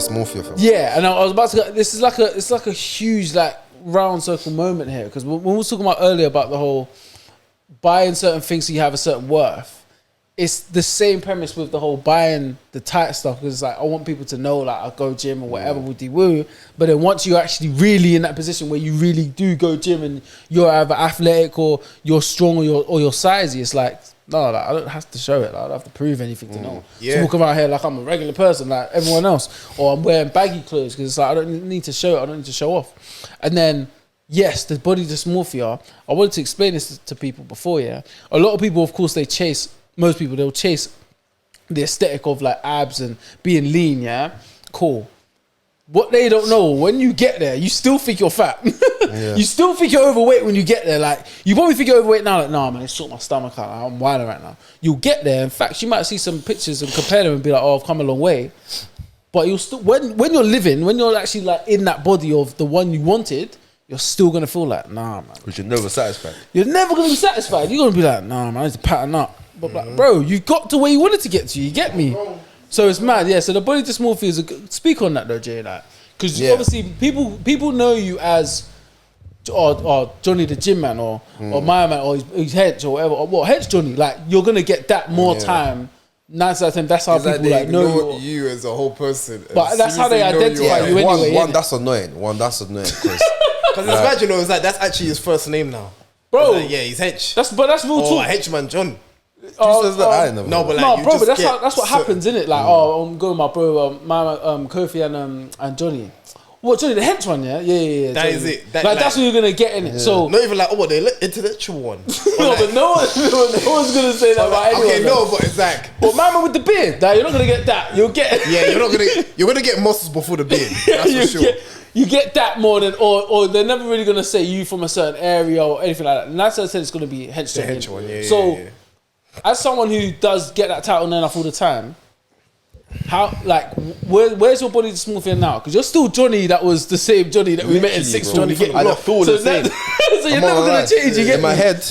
dysmorphia, fam. Yeah, and I was about to go, it's like a huge like round circle moment here, because when we were talking about earlier about the whole buying certain things so you have a certain worth, it's the same premise with the whole buying the tight stuff, because it's like I want people to know like I go gym or whatever woody woo, but then once you're actually really in that position where you really do go gym and you're either athletic or you're strong or you're sizey, it's like no, like, I don't have to show it. Like, I don't have to prove anything to know. Yeah. So walk around here like I'm a regular person, like everyone else, or I'm wearing baggy clothes because it's like I don't need to show it. I don't need to show off. And then, yes, the body dysmorphia. I wanted to explain this to people before. Yeah, a lot of people, of course, most people they'll chase the aesthetic of like abs and being lean. Yeah, cool. What they don't know, when you get there, you still think you're fat. Yeah. You still think you're overweight when you get there. Like, you probably think you're overweight now, like, nah, man, it's sort my stomach out. I'm wilding right now. You'll get there. In fact, you might see some pictures and compare them and be like, oh, I've come a long way. But you'll still, when you're actually like in that body of the one you wanted, you're still going to feel like, nah, man. Because you're never satisfied. You're never going to be satisfied. You're going to be like, nah, man, I need to pattern up. But like, bro, you got to where you wanted to get to. You get me? So it's mad, yeah. So the body dysmorphia is a good... Speak on that though, Jay, like... Because obviously people know you as or Jonny the gym man or my man or he's hench or whatever. Or what hench Jonny? Like you're gonna get that more time. 9 out of 10. That's how people like know you as a whole person. But that's how they identify you anyway. One that's annoying. Because imagine it's like that's actually his first name now, bro. Like, yeah, he's hench. That's real talk. Henchman John. No, but that's what happens, innit? Like, I'm going with my bro, Kofi and Jonny. What, Jonny, the hench one, yeah? Yeah. That is it. That's what you're going to get in it. So not even like, the intellectual one. No, but no one's going to say that about anyone. Okay, no, but it's like... Well, man with the beard, you're not going to get that. You'll get... Yeah, you're going to get muscles before the beard. That's for sure. You get that more than... Or they're never really going to say you from a certain area or anything like that. And that's what I said, it's going to be hench. The hench one, yeah. So... As someone who does get that title enough all the time, how like where's your body dysmorphia now? Because you're still Jonny. That was the same Jonny that we met in sixth form. I don't feel the same. So you're never gonna change. You get in my head,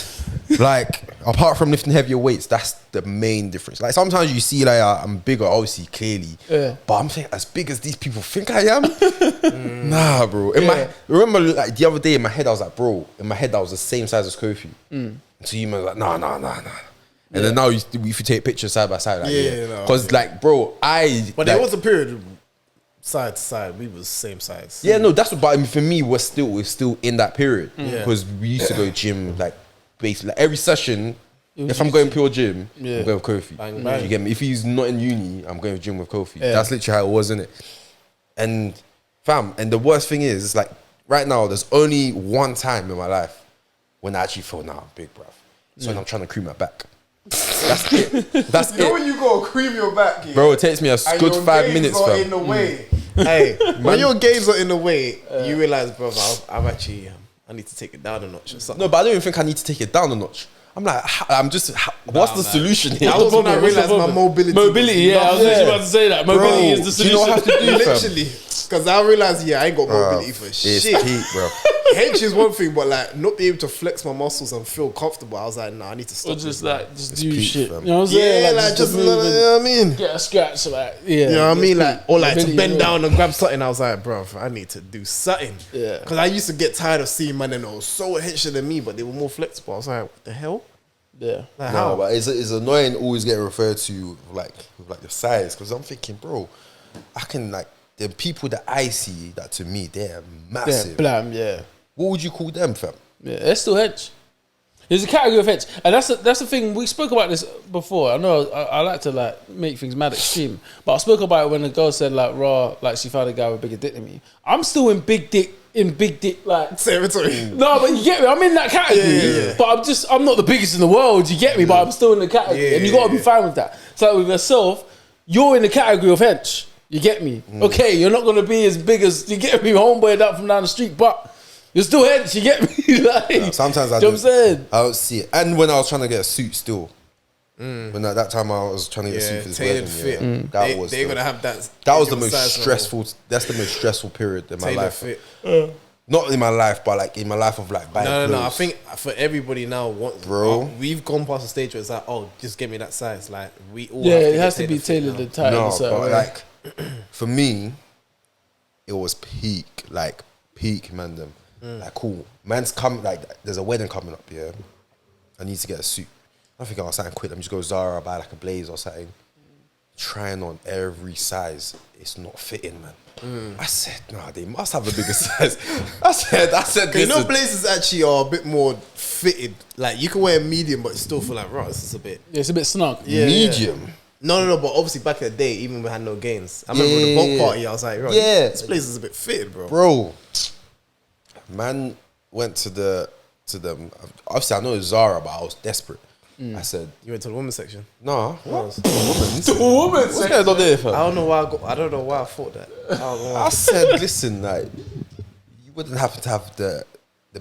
like apart from lifting heavier weights, that's the main difference. Like sometimes you see like I'm bigger, obviously clearly, but I'm saying as big as these people think I am. Nah, bro. Remember like the other day in my head I was like, bro. In my head I was the same size as Kofi. So you man like nah. And then now if you take pictures side by side, like, because like, bro, But there was a period side to side, we was same size. Yeah, no, that's what. But I mean, for me, we're still in that period because we used to go gym like basically like every session. If I'm going pure gym, I'm going with Kofi. Bang. You get me? If he's not in uni, I'm going to gym with Kofi. That's literally how it was, innit? And fam, and the worst thing is like right now, there's only one time in my life when I actually feel big bruv. So when I'm trying to cream my back. That's it. That's you know when you go cream your back, bro. It takes me a good 5 minutes, fam. In the way. Hey, when your gains are in the way, you realize, bro, I'm actually I need to take it down a notch or something. No, but I don't even think I need to take it down a notch. I'm like, what's the solution here? That was when I realized my mobility. Yeah, I was literally about to say that. Mobility is the solution. You know what I have to do, literally. Because I realized, I ain't got mobility for shit. It's heat, bro. Hench is one thing, but like not being able to flex my muscles and feel comfortable, I was like, nah, I need to stop. Or just do shit. Fam. You know what I'm saying? Yeah, like just, you know what I mean? Get a scratch, like, you know what I mean? Like, or like to bend down and grab something. I was like, bro, I need to do something. Yeah. Because I used to get tired of seeing men that were so henchier than me, but they were more flexible. I was like, what the hell? Yeah. Like, no, but it's annoying always getting referred to like your size, because I'm thinking, bro, I can like the people that I see that to me they're massive. Blam, yeah. What would you call them, fam? Yeah, they're still hench. There's a category of hench, and that's the thing. We spoke about this before. I know I like to like make things mad extreme, but I spoke about it when the girl said like raw, like she found a guy with bigger dick than me. I'm still in big dick like territory. No, but you get me. I'm in that category, but I'm not the biggest in the world. You get me, but I'm still in the category, and you got to be fine with that. So with yourself, you're in the category of hench. You get me? Okay, you're not gonna be as big as you get me, homeboy up from down the street, but you're still hench. You get me? Like, sometimes I don't see it. And when I was trying to get a suit, still. When at that time I was trying to get a suit for this tailored wedding, fit. They're gonna have that. That was the most stressful. That's the most stressful period in my life. Fit. Not in my life, but like in my life of like buying clothes. No. I think for everybody now, we've gone past the stage where it's like, just get me that size. Like we all. Yeah, it has to be tailored the tight. No, but like for me, it was peak, man. Them like cool. Man's come like there's a wedding coming up. Yeah, I need to get a suit. I think I'll something quick. I'm just go Zara, buy like a blazer or something. Trying on every size, it's not fitting, man. I said, nah, they must have a bigger size. I said, you know, blazers actually are a bit more fitted. Like you can wear a medium, but still feel like, right, this is a bit. Yeah, it's a bit snug. Yeah, medium. Yeah. No, but obviously back in the day, even we had no gains. I remember the bulk party, I was like, right, this blazer's a bit fitted, bro. Bro, man went to them. Obviously, I know it's Zara, but I was desperate. I said, you went to the women's section? No, what? The women's section. What's going on there, I don't know why I thought that. I said, listen, like, you wouldn't happen to have the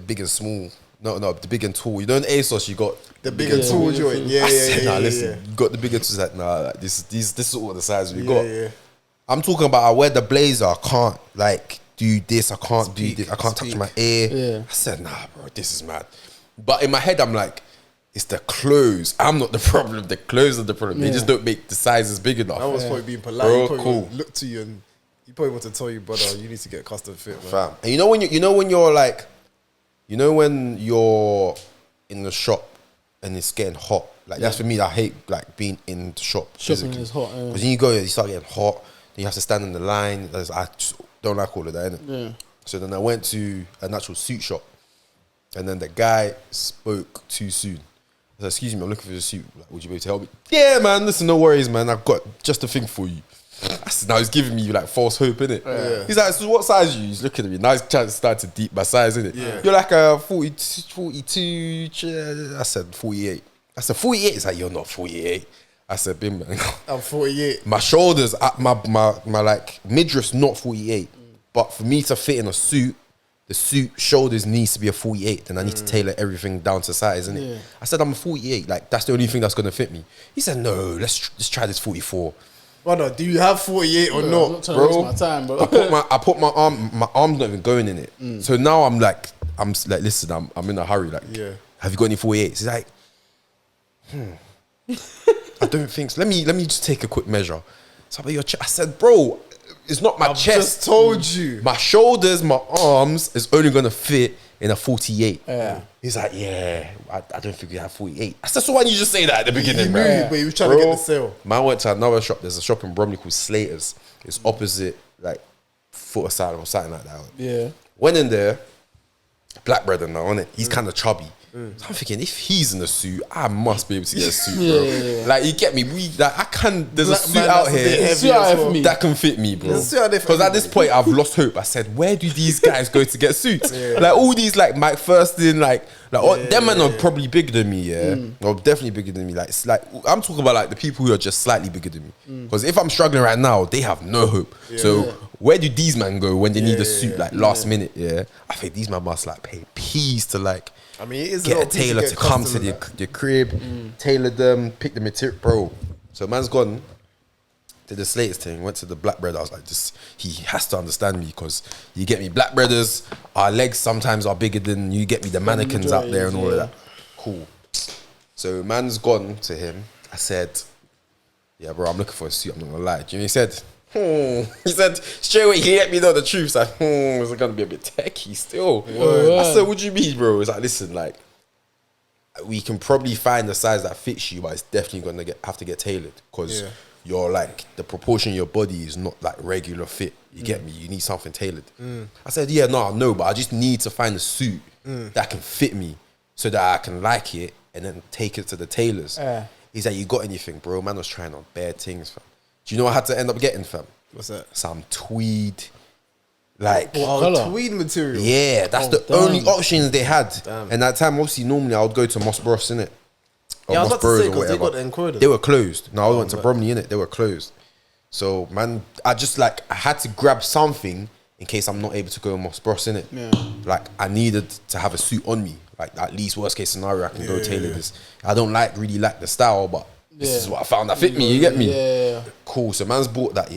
big and small. No, the big and tall. You know in ASOS you got the big and tall joint. Yeah, listen, you got the big and tall. Like, nah, like, this is all the size we got. Yeah. I'm talking about I wear the blazer. I can't like do this. I can't do this. I can't touch my ear. Yeah. I said, nah, bro, this is mad. But in my head, I'm like, it's the clothes. I'm not the problem. The clothes are the problem. They just don't make the sizes big enough. I was probably being polite. Bro, he probably cool. Look to you and he probably want to tell you, brother, you need to get custom fit, man. Fam. And you know when you're like, you know when you're in the shop and it's getting hot. Like that's for me. I hate like being in the shop. Shopping is hot. Because then you go, you start getting hot. Then you have to stand in the line. I just don't like all of that, innit? Yeah. So then I went to an actual suit shop, and then the guy spoke too soon. I said, excuse me, I'm looking for a suit. Like, would you be able to help me? Yeah, man, listen, no worries, man. I've got just a thing for you. I said, now he's giving me like false hope, innit? Yeah. He's like, so what size are you? He's looking at me. Now he's trying to start to deep my size, innit? Yeah. You're like a 42. I said 48. I said 48. He's like, you're not 48. I said, bim, man. I'm 48. My shoulders, my like midriff's not 48. But for me to fit in a suit, the suit shoulders needs to be a 48, then I need to tailor everything down to size, innit? Yeah. I said I'm a 48, like that's the only thing that's gonna fit me. He said, no, let's try this 44. Brother, do you have 48 or I'm not? not trying to waste my time, bro. I put my arm's not even going in it. So now I'm like, listen, I'm in a hurry. Like, have you got any 48s? He's like, I don't think so. Let me just take a quick measure. So I said, bro, it's not my chest. I just told you. My shoulders, my arms is only gonna fit in a 48. Yeah. He's like, yeah, I don't think you have 48. I said, so why didn't you just say that at the beginning, He bro? knew you, but he was trying to get the sale. Man went to another shop. There's a shop in Bromley called Slater's. It's opposite, like, Foot Asylum or something like that. Yeah. Went in there, black brother now, innit? He's kind of chubby. So I'm thinking, if he's in a suit, I must be able to get a suit, bro. Yeah. Like, you get me? I can. There's Black a suit man, out that's a bit here heavy Suit out as here well. for me. that can fit me, bro. There's a suit out there for Because at this everybody. point, I've lost hope. I said, where do these guys go to get suits? Like all these, like Mike Thurston, them men are probably bigger than me, or definitely bigger than me. Like, it's like I'm talking about like the people who are just slightly bigger than me. Because if I'm struggling right now, they have no hope. So where do these men go when they need a suit like last minute? Yeah, I think these men must like pay peas to like. I mean, it is Get lot a of people tailor get to come to custom the crib, tailor them, pick the material, bro. So man's gone, did the Slater's thing, went to the black brother. I was like, he has to understand me because you get me, black brothers, our legs sometimes are bigger than you get me, the mannequins out there and all of that. Cool. So man's gone to him. I said, yeah, bro, I'm looking for a suit. I'm not gonna lie. Do you know what he said? He said straight away, he let me know the truth. It's like, it's gonna be a bit techie still. I said, what do you mean, bro? It's like, listen, like, we can probably find the size that fits you, but it's definitely gonna have to get tailored because you're like the proportion of your body is not like regular fit. You get me? You need something tailored. I said, yeah, no, but I just need to find a suit that can fit me so that I can like it and then take it to the tailors. He's like, you got anything, bro? Man was trying on bare things, fam. Do you know what I had to end up getting, fam? What's that? Some tweed. Like, tweed material. yeah, that's the only options they had. And that time, obviously, normally I would go to Moss Bros, innit? Or Yeah, I was Moss about to Bros say, or because they whatever. got the encoders. They were closed. No, I went to Bromley, innit? They were closed. So, man, I just like, I had to grab something in case I'm not able to go to Moss Bros, innit? Yeah. Like, I needed to have a suit on me. Like, at least worst case scenario, I can go tailor this. I don't really like the style, but this is what I found that fit me, you get me? Yeah. Cool. So man's bought that,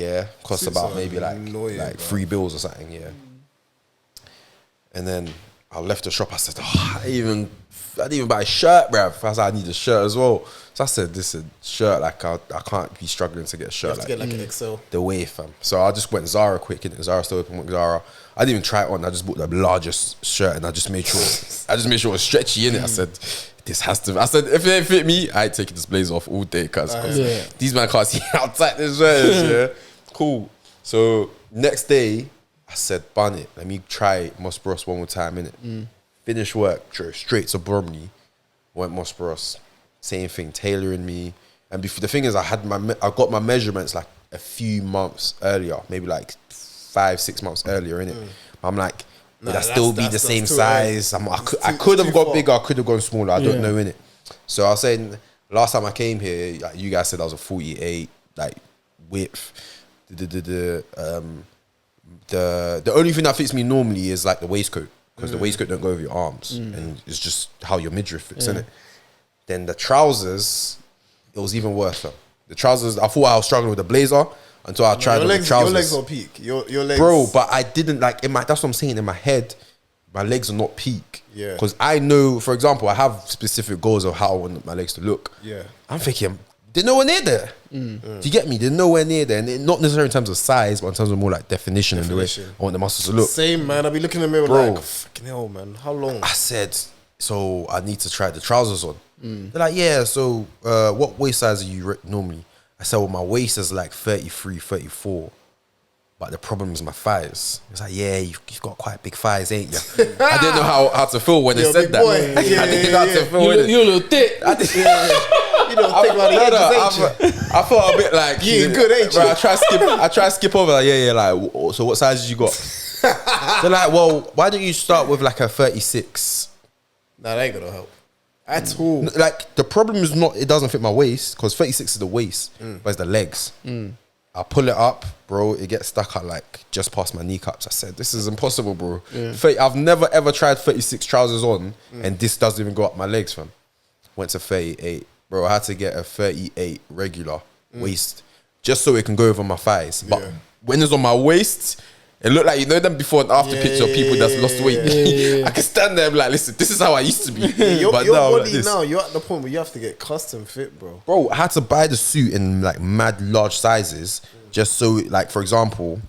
cost Suits about are maybe like annoying, bro. $3 or something, And then I left the shop. I said, I didn't even buy a shirt, bruv. I said, I need a shirt as well. So I said, this is a shirt, like I can't be struggling to get a shirt. You have to get like an XL. The way, fam. So I just went Zara quick, innit? Zara still open with Zara. I didn't even try it on. I just bought the largest shirt and I just made sure it was stretchy, innit? I said, this has to. I said, if it didn't fit me, I ain't taking this blazer off all day, cause these man can't see how tight this shirt is. Yeah, cool. So next day, I said, bun it. Let me try Moss Bros one more time, innit? Finish work, drove straight to Bromley, went Moss Bros. Same thing, tailoring me. And the thing is, I got my measurements like a few months earlier, maybe like 5-6 months earlier, innit? I'm like, would I still be the same size? I could have got bigger, I could have gone smaller. I don't know, innit? So I was saying, last time I came here, like, you guys said I was a 48, like width. The only thing that fits me normally is like the waistcoat, because the waistcoat don't go over your arms, and it's just how your midriff fits, innit? Then the trousers, it was even worse. Though. The trousers, I thought I was struggling with the blazer until I tried the trousers. Your legs are peak. Your legs, bro. But I didn't like that's what I'm saying. In my head, my legs are not peak. Yeah. Because I know, for example, I have specific goals of how I want my legs to look. Yeah. I'm thinking they're nowhere near there. Do you get me? They're nowhere near there, and not necessarily in terms of size, but in terms of more like definition and the way I want the muscles to look. Same, man. I'll be looking in the mirror, bro, like, fucking hell, man. How long? I said, so I need to try the trousers on. They're like, yeah, so what waist size are you normally? I said, well, my waist is like 33, 34. But the problem is my thighs. It's like, yeah, you've got quite big thighs, ain't you? I didn't know how to feel when they said that. I didn't know how to feel. You're a little thick. You don't think about the edges, ain't you? I felt a bit like, you ain't good, ain't you? I try to skip over, like, like, so what sizes you got? They're like, well, why don't you start with like a 36? Nah, that ain't gonna help. At all. Like, the problem is not, it doesn't fit my waist, because 36 is the waist, but it's the legs. I pull it up, bro, it gets stuck at like just past my kneecaps. I said, this is impossible, bro. I've never ever tried 36 trousers on, and this doesn't even go up my legs, fam. Went to 38. Bro, I had to get a 38 regular waist, just so it can go over my thighs. But when it's on my waist, it looked like, you know them before and after picture of people that's lost weight. I can stand there and be like, listen, this is how I used to be. Your body now, you're at the point where you have to get custom fit, bro. Bro, I had to buy the suit in like mad large sizes, just so, like, for example,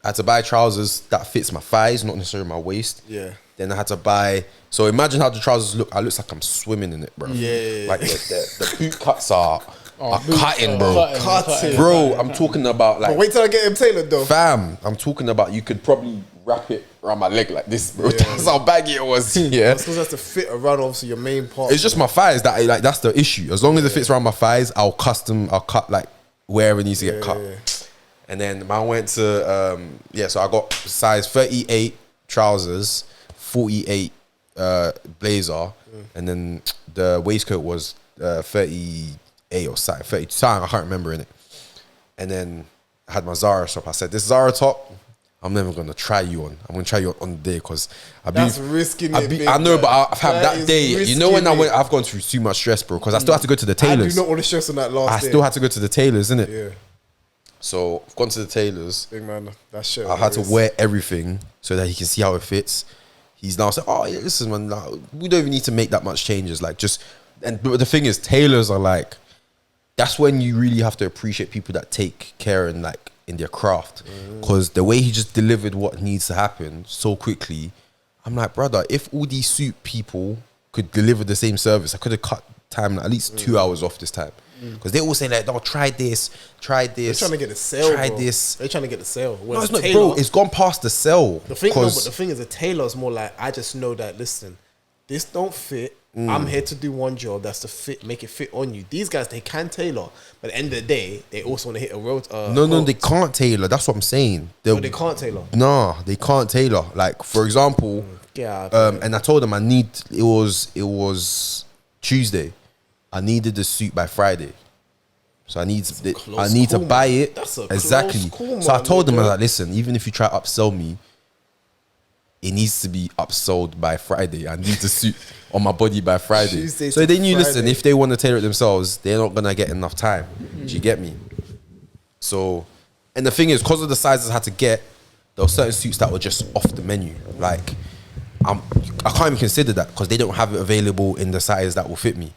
I had to buy trousers that fits my thighs, not necessarily my waist. Yeah. Then I had to buy, so imagine how the trousers look. I looks like I'm swimming in it, bro. Like the boot cuts are cutting, bro. Cutting. Bro, I'm talking about like... But wait till I get him tailored though. Fam, I'm talking about you could probably wrap it around my leg like this, bro. That's how baggy it was. Yeah. It's supposed to have to fit around obviously your main part. It's just my thighs that like that's the issue. As long as it fits around my thighs, I'll cut like wherever it needs to get cut. And then I went to so I got size 38 trousers, 48 blazer, and then the waistcoat was 38 or 32. I can't remember in it. And then I had my Zara shop. I said, this Zara top, I'm never gonna try you on. I'm gonna try you on the day because that's risking it. I know, but I've had that day. You know when I've gone through too much stress, bro. Because I still had to go to the tailors. I do not want to stress on that last day. I still had to go to the tailors, innit? Yeah. So I've gone to the tailors. Big man, that shit. I had to wear everything so that he can see how it fits. He's now said, oh yeah, listen, man, like, we don't even need to make that much changes. Like but the thing is, tailors are like, that's when you really have to appreciate people that take care in their craft. Because the way he just delivered what needs to happen so quickly, I'm like, brother, if all these suit people could deliver the same service, I could have cut time at least 2 hours off this time. Because they all say like, no, try this. They're trying to get a sale, Try this. They're trying to get the sale. No, it's not, bro. It's gone past the sale. But the thing is, a tailor's more like, I just know that, listen, this don't fit. I'm here to do one job, that's to fit, make it fit on you. These guys, they can tailor, but at the end of the day, they also want to hit a road. No, they can't tailor. That's what I'm saying. They can't tailor. No, they can't tailor. Like, for example, and I told them it was Tuesday. I needed the suit by Friday. So I need to buy it. That's a exactly. Call, so I told them, I was like, listen, even if you try to upsell me, it needs to be upsold by Friday. I need the suit on my body by Friday. So they knew, listen, if they want to tailor it themselves, they're not going to get enough time. Do you get me? So, and the thing is, because of the sizes I had to get, there were certain suits that were just off the menu. Like, I can't even consider that because they don't have it available in the size that will fit me.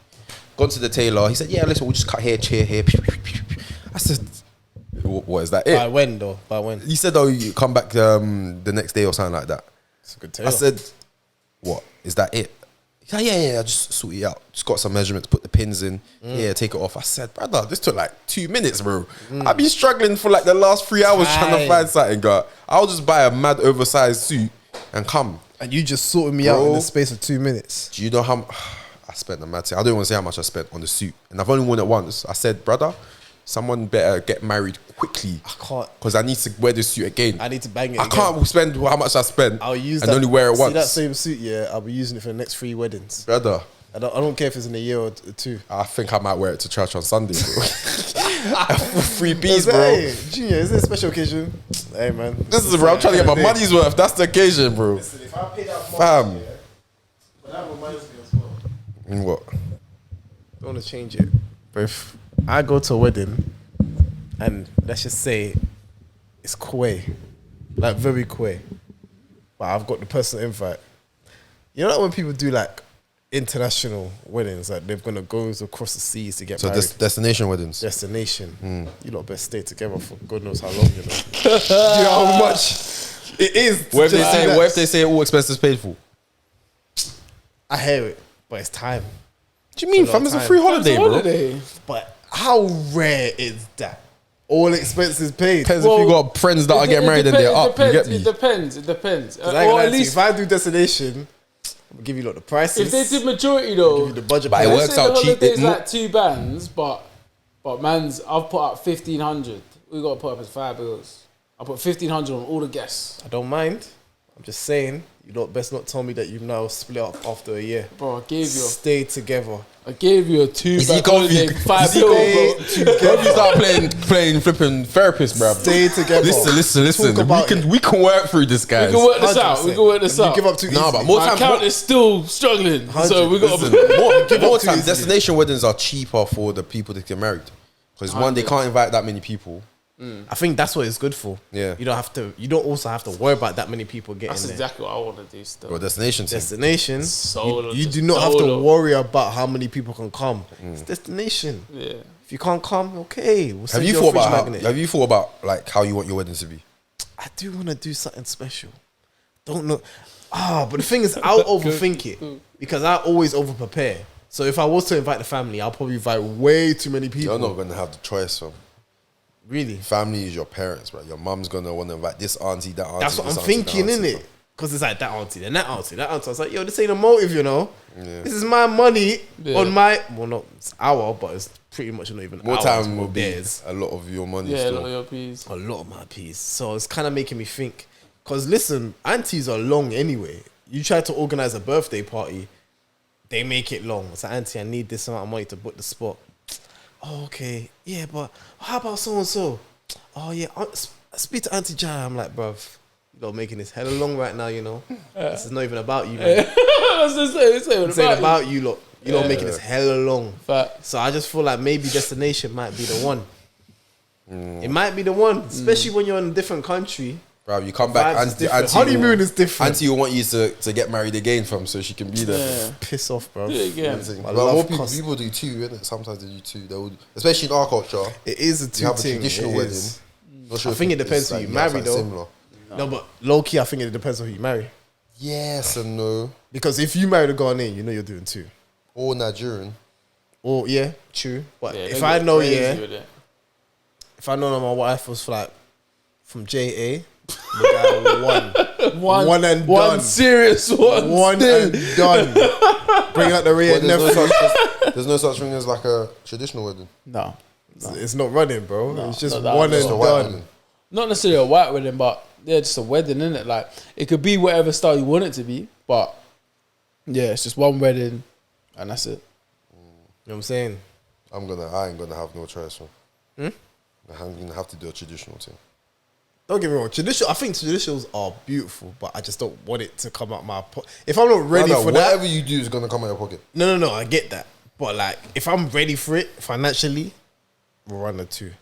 Gone to the tailor. He said, yeah, listen, we'll just cut here, chair here. I said, what is that it? By when though? By when? He said, oh, you come back the next day or something like that. It's a good tailor. I said, what? Is that it? He's like, yeah, I just sort it out. Just got some measurements, put the pins in. Yeah, take it off. I said, brother, this took like 2 minutes, bro. I've been struggling for like the last 3 hours trying to find something, girl. I'll just buy a mad oversized suit and come. And you just sorted me out in the space of 2 minutes. Do you know how I spent a mad thing? I don't want to say how much I spent on the suit. And I've only worn it once. I said, brother, someone better get married quickly. I can't. Because I need to wear this suit again. I need to bang it I can't spend how much I spent I'll use and that, only wear it once. See that same suit, yeah, I'll be using it for the next 3 weddings. Brother. I don't care if it's in a year or 2. I think I might wear it to church on Sunday, bro. 3 B's, bro. Hey, Junior, is it a special occasion? Hey, man. This is, bro, I'm trying to get my money's worth. That's the occasion, bro. Listen, if I pay that much, Fam. yeah, but that reminds me as well. What? I want to change it. But if I go to a wedding and let's just say it's Kwe, like very Kwe, but I've got the personal invite. You know, like when people do like international weddings, like they're gonna go across the seas to get married. So destination weddings. Destination. You lot best stay together for God knows how long. You know. Do you know how much it is? What if they say all expenses paid for? I hear it, but it's time. What do you mean, fam? It's a free holiday, bro. But how rare is that? All expenses paid. Depends if you got friends that are getting married and they're up. You get me? It depends. Or Like, at least if I do destination, I'll give you lot the prices. if they did majority though, give you the budget. But it price. works out cheap. It's like 2 bands, but man's I've put up 1,500. We got to put up as 5 bills. I put 1,500 on all the guests. I don't mind. I'm just saying, you lot best not tell me that you've now split up after a year. Bro, Stay together. I gave you a 2 band Kofi? holiday, 5 bills, bro. Kofi start playing flipping therapist, bro. Stay together. Listen. Talk about We can work through this, guys. We can work this out. 100%. You give up too easily. Nah, but more My time. account is still struggling, so we got Listen, more too time. easily. Destination weddings are cheaper for the people that get married because one, they can't invite that many people. I think that's what it's good for. Yeah. You don't have to. You don't also have to worry about that many people getting That's there. exactly what I want to do still. Or destination team. Destination. Solo, You just do not have to solo. worry about how many people can come. It's destination. Yeah. If you can't come, okay. We'll Have send you you a thought fridge about magnet. have you thought about like how you want your wedding to be? I do want to do something special. Don't know. But the thing is, I'll overthink it because I always over prepare. So if I was to invite the family, I'll probably invite way too many people. You're not gonna have the choice, so Really? family is your parents, bro. Your mum's gonna want to invite this auntie, that auntie. That's what this I'm auntie, that thinking, auntie, innit? Because it's like that auntie, then that auntie, that auntie. I was like, yo, this ain't a motive, you know? This is my money on my, well, not it's our, but it's pretty much not even More ours, time will but be theirs. a lot of your money Yeah, still. look at your piece. A lot of my piece. So it's kind of making me think. Because listen, aunties are long anyway. You try to organize a birthday party, they make it long. It's like, auntie, I need this amount of money to book the spot. Oh, okay. Yeah, but how about so-and-so? Oh, yeah. Speak to Auntie Jai. I'm like, bruv, you're making this hella long right now, you know? This is not even about you, man. It's ain't about you, lot. You're not making this hella long. Fact. So I just feel like maybe destination might be the one. It might be the one, especially when you're in a different country. Bro, you come back, Vibes is different. auntie Honeymoon is different. Auntie will want you to get married again from so she can be there. Yeah. Piss off, bro. Do it again. But love more cost. people do too, innit? Sometimes they do too. They would, especially in our culture. It is a You two have a thing. traditional It wedding. is. Not sure I if think it it's depends who like- you yeah, marry, something though. similar. No, but low key, I think it depends on who you marry. Yes and no. Because if you marry the Ghanaian, you know you're doing two. Or Nigerian. Or yeah, true. But Yeah, if they I get know, crazy yeah, with it. if I know that my wife was like from JA, the guy one and One done. serious one. One still. and done. Bring out the rear Well, nephew. there's no such thing as like a traditional wedding. No. It's not running, bro. It's just no, one no. and It's a white done. wedding. Not necessarily a white wedding, but yeah, just a wedding, innit? Like, it could be whatever style you want it to be, but yeah, it's just one wedding and that's it. You know what I'm saying? I ain't gonna have no choice. Man. I'm gonna have to do a traditional thing. Don't get me wrong. I think traditionals are beautiful, but I just don't want it to come out my pocket. If I'm not ready for that, whatever you do is gonna come out your pocket. no, I get that. But like, if I'm ready for it financially, we'll run the two.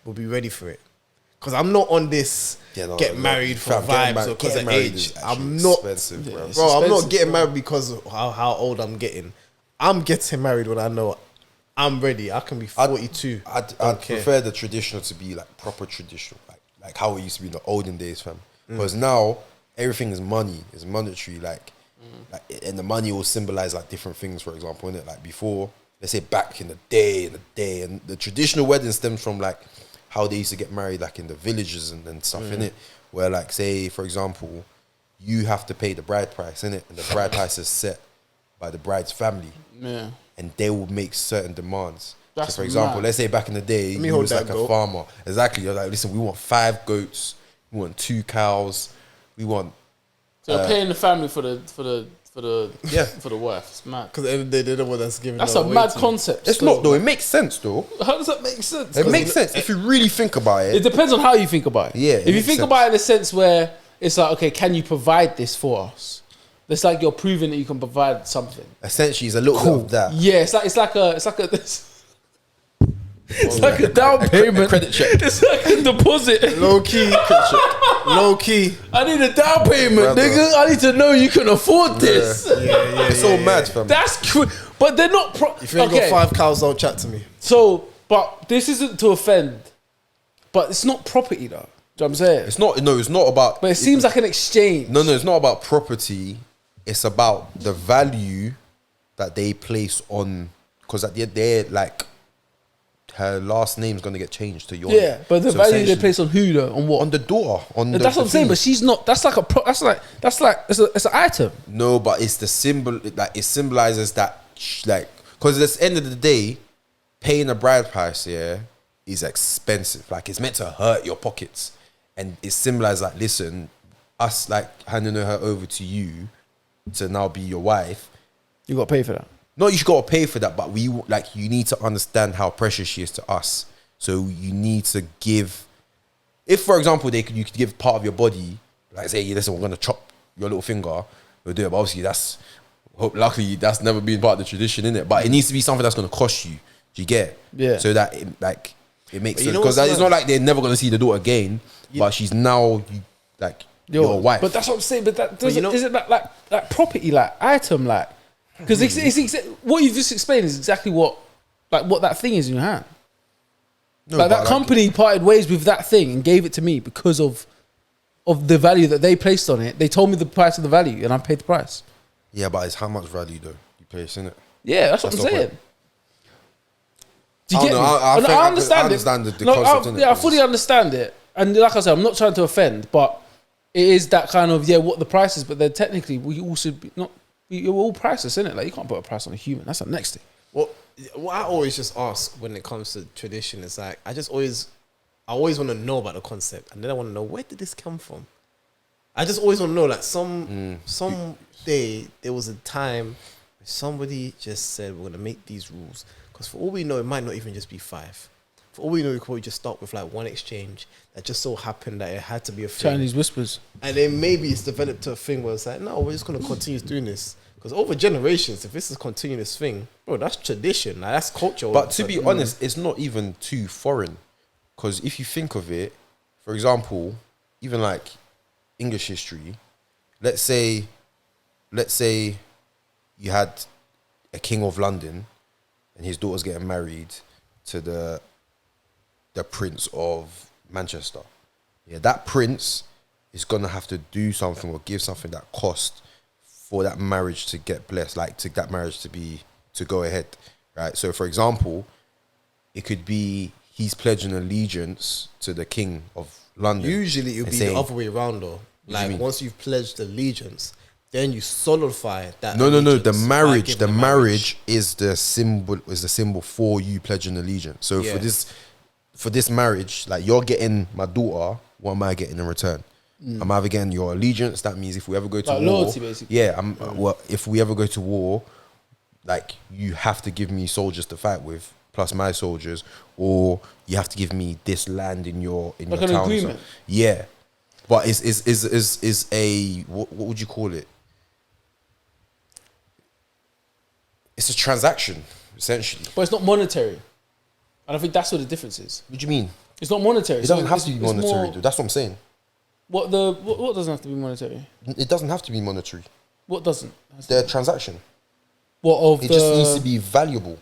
We'll be ready for it. Because I'm not on this get married for vibes or because of age. I'm not, bro. I'm not getting married because of how old I'm getting. I'm getting married when I know I'm ready. I can be 42. I'd prefer the traditional to be like proper traditional, like how it used to be in the olden days, fam. Because now everything is money, it's monetary, like, and the money will symbolize like different things. For example, innit? Like before, let's say back in the day, and the traditional wedding stems from like how they used to get married, like in the villages and stuff, innit? Where like, say for example, you have to pay the bride price, innit? And the bride price is set by the bride's family. Yeah. And they will make certain demands. So for example, let's say back in the day, you was like a farmer. Exactly. You're like, listen, we want 5 goats, we want 2 cows, we want. So you're paying the family for the worth. It's mad. Because they didn't want us giving. That's a mad concept. It's not though. It makes sense though. How does that make sense? It makes sense if you really think about it. It depends on how you think about it. Yeah. If you think about it in a sense where it's like, okay, can you provide this for us? It's like you're proving that you can provide something. Essentially, it's a little bit of that. Yeah, it's like a down payment, credit check. It's like a deposit, low key. I need a down payment, nigga. I need to know you can afford this. Yeah. It's all mad, fam. That's but they're not. If you ain't got 5 cows, don't chat to me. So, but this isn't to offend, but it's not property though. Do you know what I'm saying? It's not. No, it's not about. But it seems like an exchange. No, it's not about property. It's about the value that they place on, because at the end they're like, her last name's gonna get changed to yours. Yeah, but the value they place on who though? On what? On the daughter. That's what I'm saying. But she's not. That's like it's an item. No, but it's the symbol. Like it symbolizes that, like, because at the end of the day, paying a bride price, is expensive. Like it's meant to hurt your pockets, and it symbolizes like, listen, us like handing her over to you to now be your wife. You got to pay for that. No, you got to pay for that, but you need to understand how precious she is to us. So you need to give. If, for example, you could give part of your body, like say, listen, we're gonna chop your little finger, we'll do it. But obviously, luckily that's never been part of the tradition, innit? But it needs to be something that's gonna cost you. Do you get? Yeah. So that it makes sense, because it's not like they're never gonna see the daughter again, but she's now your wife. But that's what I'm saying. But that doesn't. Is it like property, like item, like? Because what you've just explained is exactly what that thing is in your hand. No, like that company parted ways with that thing and gave it to me because of the value that they placed on it. They told me the price of the value, and I paid the price. Yeah, but it's how much value though you place in it. Yeah, that's what I'm saying. Do you get me? I understand it. I fully understand it, and like I said, I'm not trying to offend, but it is that kind of what the price is. But then technically, we all should be not. You're all priceless, isn't it? Like you can't put a price on a human. That's the next thing. Well, what I always just ask when it comes to tradition is like, I always want to know about the concept, and then I want to know, where did this come from? I just always want to know, like some day there was a time where somebody just said, we're gonna make these rules, because for all we know, it might not even just be 5. For all we know, we could probably just start with like one exchange that just so happened that it had to be a thing. Chinese whispers. And then maybe it's developed to a thing where it's like, no, we're just going to continue doing this. Because over generations, if this is a continuous thing, bro, that's tradition. Like, that's culture. But to be honest, it's not even too foreign. Because if you think of it, for example, even like English history, let's say you had a king of London and his daughter's getting married to the Prince of Manchester. Yeah, that prince is gonna have to do something or give something that cost for that marriage to get blessed, like to that marriage to go ahead, right? So, for example, it could be he's pledging allegiance to the King of London. Usually, it would be the other way around, though. Like once you've pledged allegiance, then you solidify that. No. The marriage is the symbol for you pledging allegiance. So for this marriage, like you're getting my daughter, what am I getting in return? I'm either getting your allegiance. That means if we ever go to war, loyalty, basically. Yeah. Well, if we ever go to war, like you have to give me soldiers to fight with, plus my soldiers, or you have to give me this land in your like town. An agreement. So, yeah, but is a what would you call it? It's a transaction essentially, but it's not monetary. And I think that's what the difference is. What do you mean? It's not monetary. It doesn't have to be monetary, dude. That's what I'm saying. What doesn't have to be monetary? It doesn't have to be monetary. What doesn't? The transaction. It just needs to be valuable.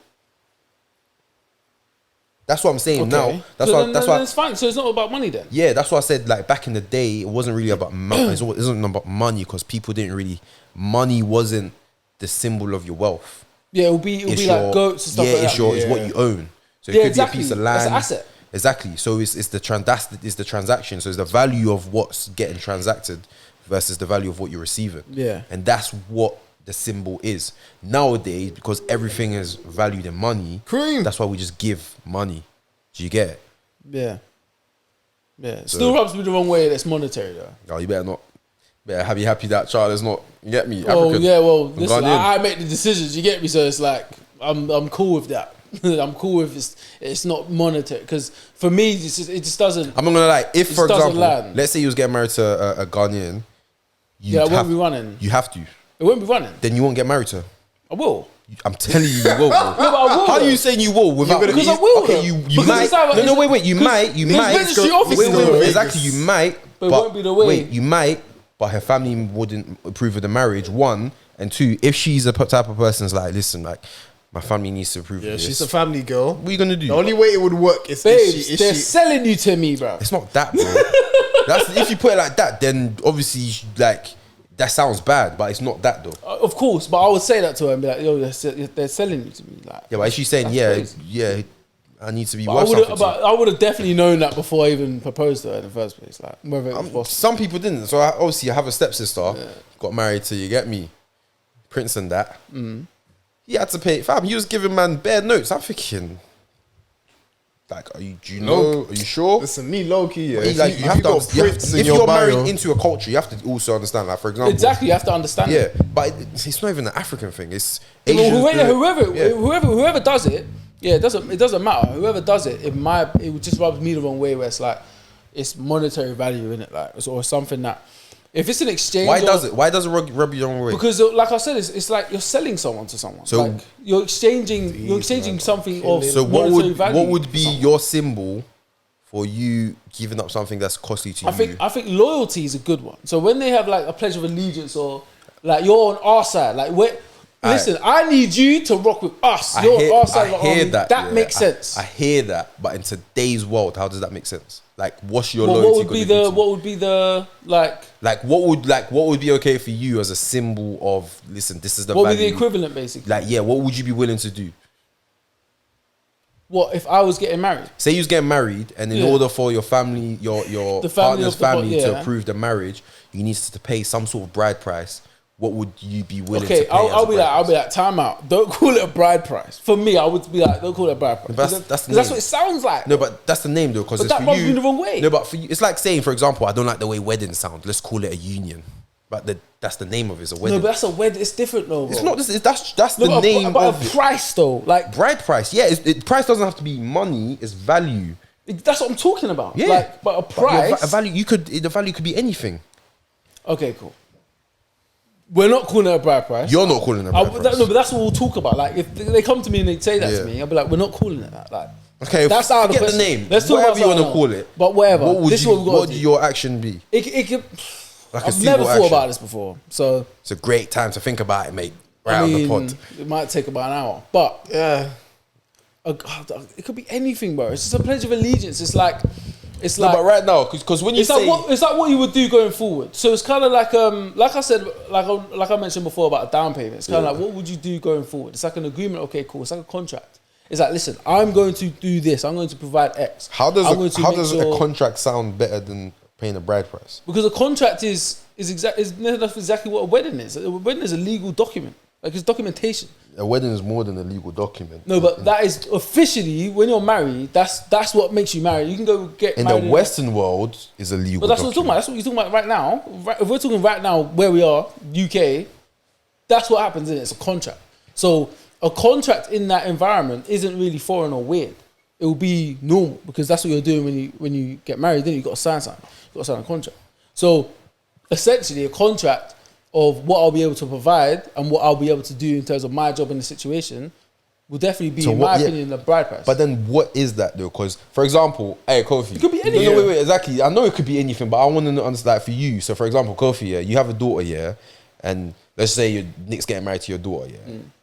That's what I'm saying now. That's why it's fine. So it's not about money then. Yeah, that's why I said like back in the day, it wasn't really about money. It wasn't about money because people didn't really. Money wasn't the symbol of your wealth. Yeah, it'll be like goats and stuff like that. It's what you own. So it could be a piece of land. It's an asset. Exactly. So it's the transaction. So it's the value of what's getting transacted versus the value of what you're receiving. Yeah. And that's what the symbol is. Nowadays, because everything is valued in money, that's why we just give money. Do you get it? Yeah. Yeah. Still rubs me the wrong way that's monetary though. No, you better not. Better be happy that child is not, you get me? Oh African. yeah, well listen, I make the decisions, you get me? So it's like I'm cool with that. I'm cool with it's not monetary because for me it just doesn't. I'm not gonna lie. If for example, let's say you was getting married to a Ghanaian, it won't be running. You have to. It won't be running. Then you won't get married to her. I will. I'm telling you, you will. Bro. No, but I will. How are you saying you will without? Because I will. Okay, you might. No, wait. You might. Wait. Exactly, you might. But it won't be the way. Wait, you might. But her family wouldn't approve of the marriage. 1 and 2. If she's a type of person that's like, listen, like. My family needs to approve of this. She's a family girl. What are you going to do? The only way it would work is Babes, they're selling you to me, bro. It's not that, bro. If you put it like that, then obviously, like, that sounds bad, but it's not that, though. Of course, but I would say that to her and be like, yo, they're selling you to me. Like, yeah, but if she's saying, yeah, I need to be worth something. But I would have definitely known that before I even proposed to her in the first place. Like, whether it was possible. Some people didn't. So obviously, I have a stepsister, got married to, you get me, Prince and that. He had to pay. Fam, he was giving man bare notes. I'm thinking, like, are you sure? Listen, me low key, yeah. If you're married into a culture, you have to also understand. Like, for example, exactly, you have to understand. Yeah, but it's not even an African thing. It's Asians whoever does it. Yeah, it doesn't matter. Whoever does it, it just rubs me the wrong way. Where it's like, it's monetary value in it, like, or something that. If it's an exchange, why does it rub you the wrong way? Because, like I said, it's like you're selling someone to someone. So like you're exchanging something of monetary value. What would be your symbol for you giving up something that's costly to you? I think loyalty is a good one. So when they have like a pledge of allegiance or like you're on our side, like listen, I need you to rock with us. You're on our side. I hear that. That makes sense. I hear that, but in today's world, how does that make sense? Like, what's your loyalty? What would be okay for you as a symbol of, listen, this is the value. What would be the equivalent, basically? Like, yeah, what would you be willing to do? What if I was getting married? Say you was getting married, and in order for your family, your partner's family to approve the marriage, you need to pay some sort of bride price. What would you be willing to pay? I'll be like, time out. Don't call it a bride price. For me, I would be like, don't call it a bride price. That's what it sounds like. No, but that's the name though. Because that rubs me the wrong way. No, but for you, it's like saying, for example, I don't like the way weddings sound. Let's call it a union. But that's the name of it. It's a wedding. No, but that's a wedding. It's different though. Bro. It's not. That's the name. But a price though, like bride price. Yeah, price doesn't have to be money. It's value. That's what I'm talking about. Yeah, like, but a price. A value. The value could be anything. Okay, cool. We're not calling it a bride price. You're not calling it a bride price. No, but that's what we'll talk about. Like, if they come to me and they say that to me, I'll be like, we're not calling it that. Like, okay, that's out of the name. Let's talk whatever you want to call it. But whatever. What would your action be? It could. I've never thought about this before, so it's a great time to think about it, mate. Right on the pod. It might take about an hour, but yeah, it could be anything, bro. It's just a pledge of allegiance. It's like. But right now, because when you say it's like what you would do going forward. So it's kind of like I said, like I mentioned before about a down payment. It's kind of like what would you do going forward? It's like an agreement. Okay, cool. It's like a contract. It's like, listen, I'm going to do this. I'm going to provide X. How does a contract sound better than paying a bride price? Because a contract is exactly what a wedding is. A wedding is a legal document. Like, it's documentation. A wedding is more than a legal document. No, but that is officially, when you're married, that's what makes you married. You can go get married. In the Western world, is a legal document. But that's what we're talking about. That's what you're talking about right now. If we're talking right now where we are, UK, that's what happens in it. It's a contract. So a contract in that environment isn't really foreign or weird. It will be normal because that's what you're doing when you get married. Then you've got to sign something. You've got to sign a contract. So essentially, a contract of what I'll be able to provide and what I'll be able to do in terms of my job in the situation will definitely be, in my opinion, the bride price. But then what is that though? Because, for example, hey, Kofi. It could be anything. No, wait, exactly. I know it could be anything, but I want to understand that for you. So, for example, Kofi, you have a daughter, and let's say Nick's getting married to your daughter,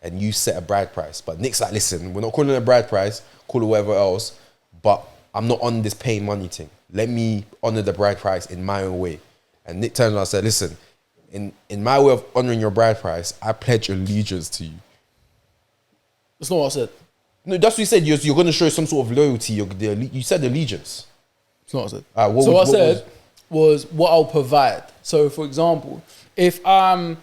and you set a bride price. But Nick's like, listen, we're not calling it a bride price, call it whatever else, but I'm not on this paying money thing. Let me honor the bride price in my own way. And Nick turned around and said, listen, in my way of honoring your bride price, I pledge allegiance to you. That's not what I said. No, that's what you said. You're going to show some sort of loyalty. You said allegiance. That's not what I said. What I said was what I'll provide. So, for example, if I'm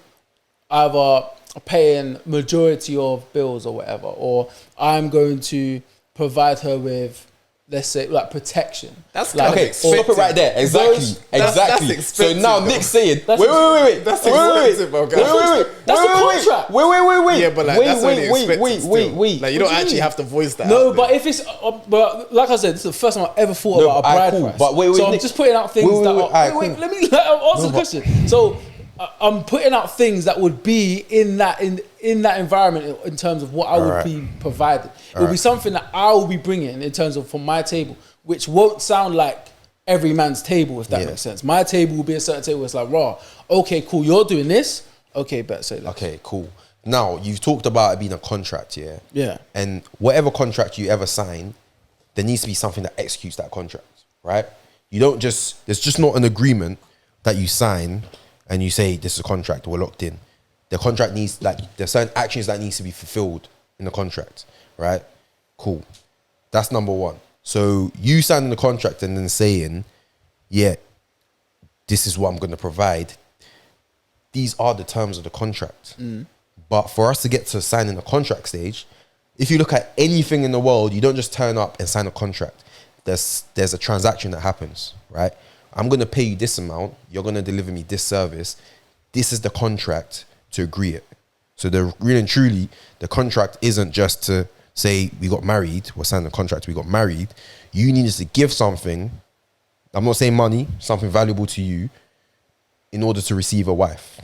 either paying majority of bills or whatever, or I'm going to provide her with, let's say, like protection. That's like, okay. Stop it right there. Exactly. That's So now Nick's saying, wait. That's expensive, bro. That's a contract. Wait. Yeah, but like that's only expected. Wait. Like you don't actually have to voice that. No, but if it's, but like I said, this is the first time I ever thought about a bride price. But wait, so I'm Nick, just putting out things that are. Wait, let me answer the question. So I'm putting out things that would be in that environment in terms of what I would be provided. It will be something that I will be bringing in terms of from my table, which won't sound like every man's table, if that makes sense. My table will be a certain table where it's like, raw, okay, cool, you're doing this. Okay, better say that. Okay, cool. Now, you've talked about it being a contract, yeah? Yeah. And whatever contract you ever sign, there needs to be something that executes that contract, right? You don't just, there's just not an agreement that you sign and you say, this is a contract, we're locked in. The contract needs, like, there's certain actions that needs to be fulfilled in the contract, right? Cool. That's number one. So you signing the contract and then saying, yeah, this is what I'm going to provide. These are the terms of the contract. But for us to get to signing the contract stage, if you look at anything in the world, you don't just turn up and sign a contract. There's a transaction that happens, right? I'm going to pay you this amount. You're going to deliver me this service. This is the contract to agree it. So the really and truly, the contract isn't just to say we got married, we're signing a contract, we got married. You needed to give something, I'm not saying money, something valuable to you in order to receive a wife.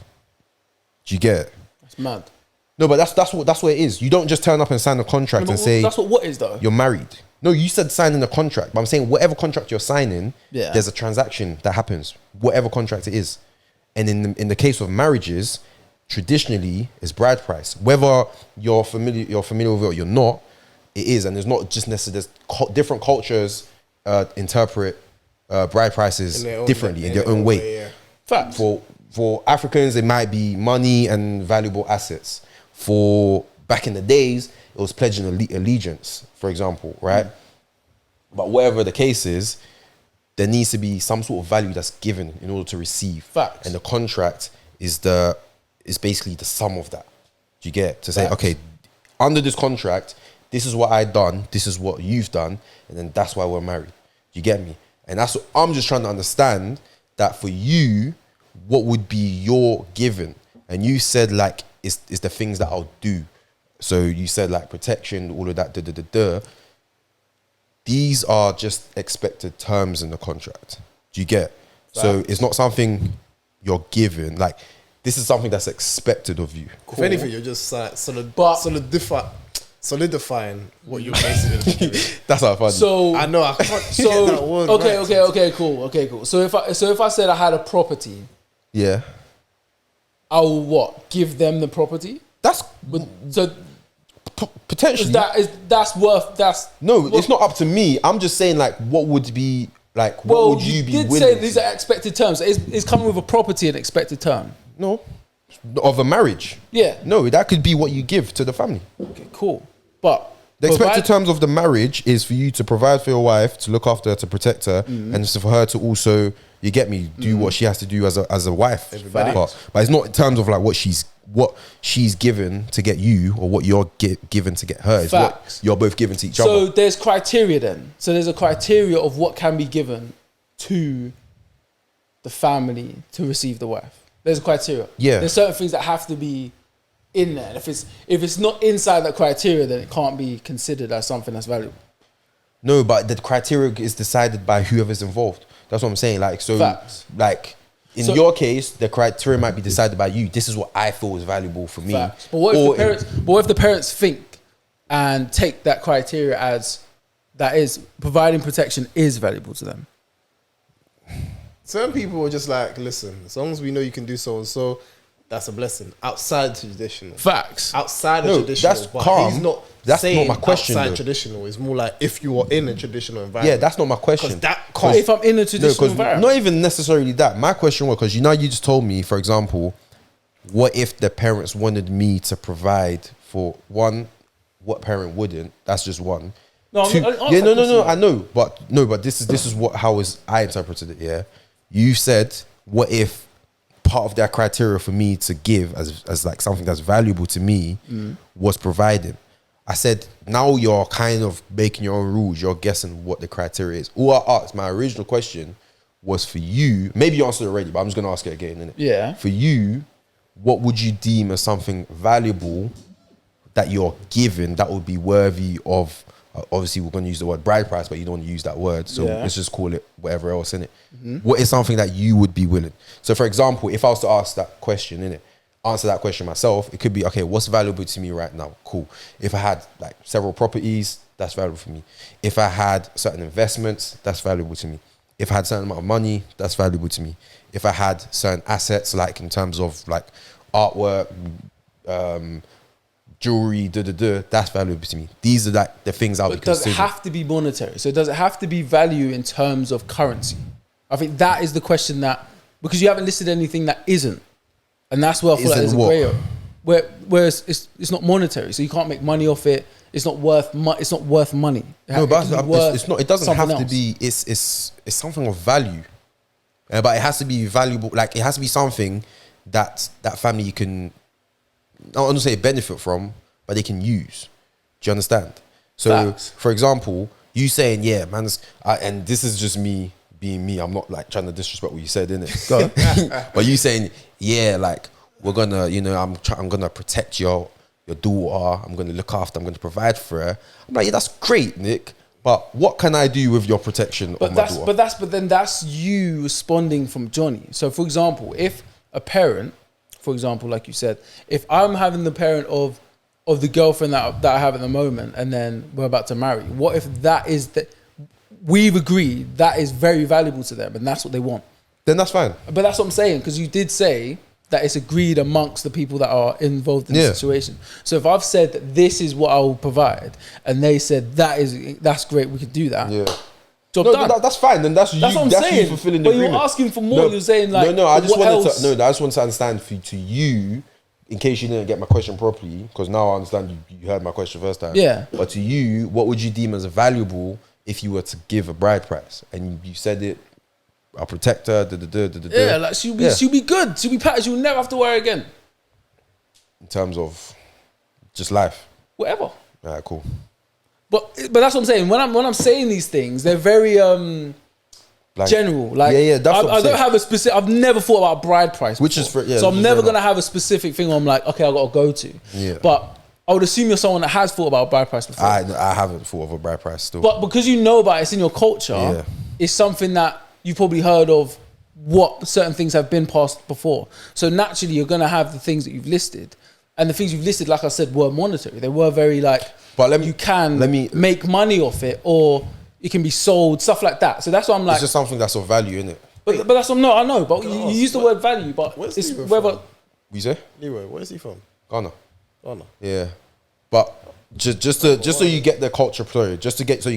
Do you get it? That's mad. No, but that's what it is. You don't just turn up and sign a contract and say that's what is though. You're married. No, you said signing a contract, but I'm saying whatever contract you're signing, there's a transaction that happens, whatever contract it is. And in the case of marriages, traditionally it's bride price. Whether you're familiar with it or you're not, it is, and there's not just necessarily different cultures interpret bride prices differently in their own way. Fact. For Africans, it might be money and valuable assets. For back in the days, it was pledging allegiance, for example, right? But whatever the case is, there needs to be some sort of value that's given in order to receive. Facts. And the contract is basically the sum of that. Do you get it? To say, okay, under this contract, this is what I've done, this is what you've done, and then that's why we're married. Do you get me? And that's what I'm just trying to understand, that for you, what would be your given? And you said like, it's the things that I'll do. So you said like protection, all of that, These are just expected terms in the contract. Do you get? So it's not something you're given. Like, this is something that's expected of you. Cool. If anything, you're just solidifying what you're basically doing. That's how funny. So I know I can't get that word okay, cool. So if I said I had a property, yeah, I will what? Give them the property? That's so potentially that's it's not up to me. I'm just saying like what would be like what would you be willing say these are expected terms. Is coming with a property an expected term? No. Of a marriage. Yeah. No, that could be what you give to the family. Okay, cool. But the expected terms of the marriage is for you to provide for your wife, to look after her, to protect her, and so for her to also, you get me, do what she has to do as a wife. But it's not in terms of like what she's given to get you or what you're given to get her. It's what you're both given to each other. So there's criteria then. So there's a criteria of what can be given to the family to receive the wife. There's a criteria. Yeah. There's certain things that have to be in there. And if it's not inside that criteria, then it can't be considered as something that's valuable. No, but the criteria is decided by whoever's involved. That's what I'm saying. Like, so, Facts. like, in your case, the criteria might be decided by you. This is what I feel is valuable for me. Facts. But what if the parents think and take that criteria as that is providing protection is valuable to them. Certain people are just like, listen, as long as we know you can do so and so, that's a blessing. Outside traditional. Facts. Outside of traditional. That's but calm. He's not That's saying not my question, outside though. traditional. It's more like if you are in a traditional environment. Yeah, that's not my question. Because that But if I'm in a traditional No, environment, not even necessarily that. My question was, because you just told me, for example, what if the parents wanted me to provide for one? What parent wouldn't? That's just one. No, Two, no. I know, but this is how I interpreted it. Yeah, you said, what if part of that criteria for me to give as like something that's valuable to me was providing? I said, now you're kind of making your own rules. You're guessing what the criteria is. All I asked, my original question was for you. Maybe you answered it already, but I'm just going to ask it again. Innit? Yeah. For you, what would you deem as something valuable that you're given that would be worthy of, obviously we're going to use the word bride price, but you don't want to use that word. So let's just call it whatever else in it. What is something that you would be willing? So for example, if I was to ask that question, answer that question myself, it could be, okay, what's valuable to me right now? Cool. If I had like several properties, that's valuable for me. If I had certain investments, that's valuable to me. If I had a certain amount of money, that's valuable to me. If I had certain assets, like in terms of like artwork, jewelry, that's valuable to me. These are like the things I'll be considering. Does it have to be monetary? So does it have to be value in terms of currency? I think that is the question, that because you haven't listed anything that isn't, and that's where I feel like there's a grey area. Where it's not monetary, so you can't make money off it. It's not worth it's not worth money. No, but it's not. It doesn't have to be. It's something of value, but it has to be valuable. Like it has to be something that family can, I don't want to say benefit from, but they can use. Do you understand? So, Facts. for example, you saying, yeah, man, and this is just me being me. I'm not like trying to disrespect what you said, innit? But you saying, yeah, like we're gonna, I'm gonna protect your daughter. I'm gonna look after. I'm gonna provide for her. I'm like, yeah, that's great, Nick. But what can I do with your protection of my daughter? But then that's you responding from Jonny. So, for example, if a parent, for example, like you said, if I'm having the parent of the girlfriend that I have at the moment, and then we're about to marry, what if that is that we've agreed that is very valuable to them and that's what they want? Then that's fine. But that's what I'm saying, because you did say that it's agreed amongst the people that are involved in the situation. So if I've said that this is what I will provide, and they said that's great, we could do that. Yeah. Job done. That's fine. Then that's what I'm that's saying. you fulfilling the but agreement. you're asking for more. You're saying like, I just wanted to understand to you, in case you didn't get my question properly, because now I understand you heard my question first time. Yeah. But to you, what would you deem as valuable if you were to give a bride price? And you said it, I'll protect her. Yeah, like she'll be good. She'll be patted. She'll never have to worry again. In terms of just life. Whatever. All right, cool. But that's what I'm saying. When I'm saying these things, they're very general. Like, that's what I don't have a specific. I've never thought about bride price, which is so I'm never gonna have a specific thing. I'm like, okay, I gotta go to. Yeah. But I would assume you're someone that has thought about bride price before. I haven't thought of a bride price still. But because you know about it, it's in your culture. It's something that you've probably heard of. What certain things have been passed before. So naturally, you're gonna have the things that you've listed, and the things you've listed, like I said, were monetary. They were very like. But you can make money off it, or it can be sold, stuff like that. So that's why I'm like, it's just something that's of value, isn't it? But that's what I know. But you use the word value, but it's whether. You say? Leroy, where is he from? Ghana. Yeah. But just so you get the culture, so you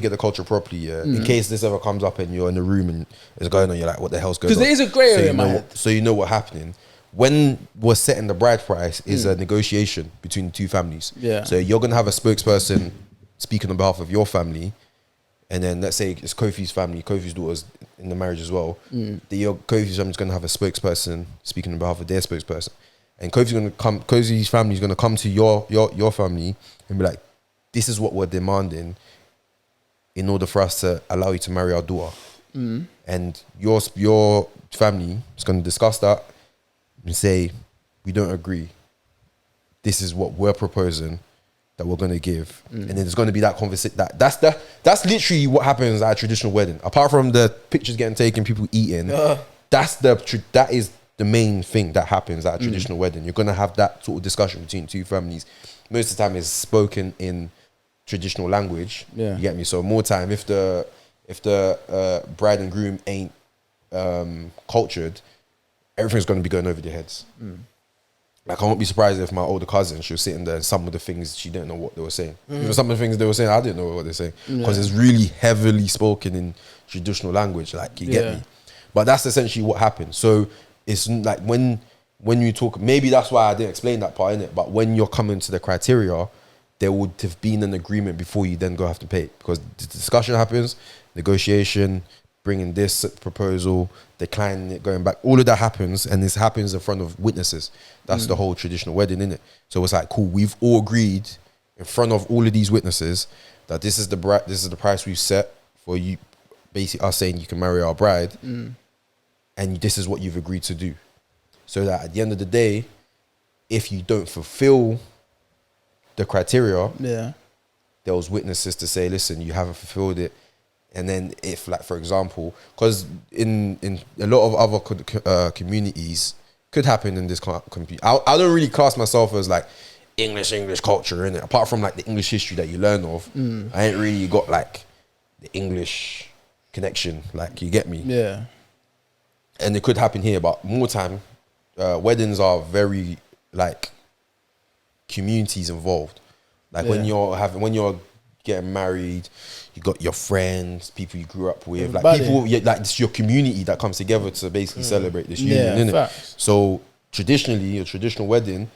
get the culture properly, yeah. In case this ever comes up and you're in the room and it's going on, you're like, what the hell's going on? Because there is a grey area in my head. So you know what's happening. When we're setting the bride price is a negotiation between the two families. Yeah. So you're gonna have a spokesperson speaking on behalf of your family, and then let's say it's Kofi's family, Kofi's daughter's in the marriage as well. Kofi's family's gonna have a spokesperson speaking on behalf of their spokesperson, and Kofi's family is gonna come to your family and be like, this is what we're demanding in order for us to allow you to marry our daughter. And your family is gonna discuss that and say, we don't agree. This is what we're proposing that we're going to give. And then there's going to be that conversation. That's literally what happens at a traditional wedding. Apart from the pictures getting taken, people eating, that is the main thing that happens at a traditional wedding. You're going to have that sort of discussion between two families. Most of the time it's spoken in traditional language. Yeah. You get me? So more time, if the bride and groom ain't cultured, everything's going to be going over their heads. Like, I won't be surprised if my older cousin, she was sitting there and some of the things she didn't know what they were saying. Even some of the things they were saying, I didn't know what they're saying. Because it's really heavily spoken in traditional language, like, you get me? But that's essentially what happened. So it's like when you talk, maybe that's why I didn't explain that part in it, but when you're coming to the criteria, there would have been an agreement before you then go have to pay. Because the discussion happens, negotiation, bringing this proposal, declining it, going back, all of that happens, and this happens in front of witnesses. That's the whole traditional wedding, innit? So it's like, cool, we've all agreed in front of all of these witnesses that this is the price we've set for you, basically us saying you can marry our bride, and this is what you've agreed to do. So that at the end of the day, if you don't fulfill the criteria, there was witnesses to say, listen, you haven't fulfilled it. And then if, like, for example, because in a lot of other communities, could happen in this community. I don't really class myself as like English culture in it. Apart from like the English history that you learn of, I ain't really got like the English connection. Like, you get me? Yeah. And it could happen here, but more time, weddings are very like communities involved. Like when you're getting married, you got your friends, people you grew up with, like people, like it's your community that comes together to basically celebrate this union, innit? So traditionally, a traditional wedding,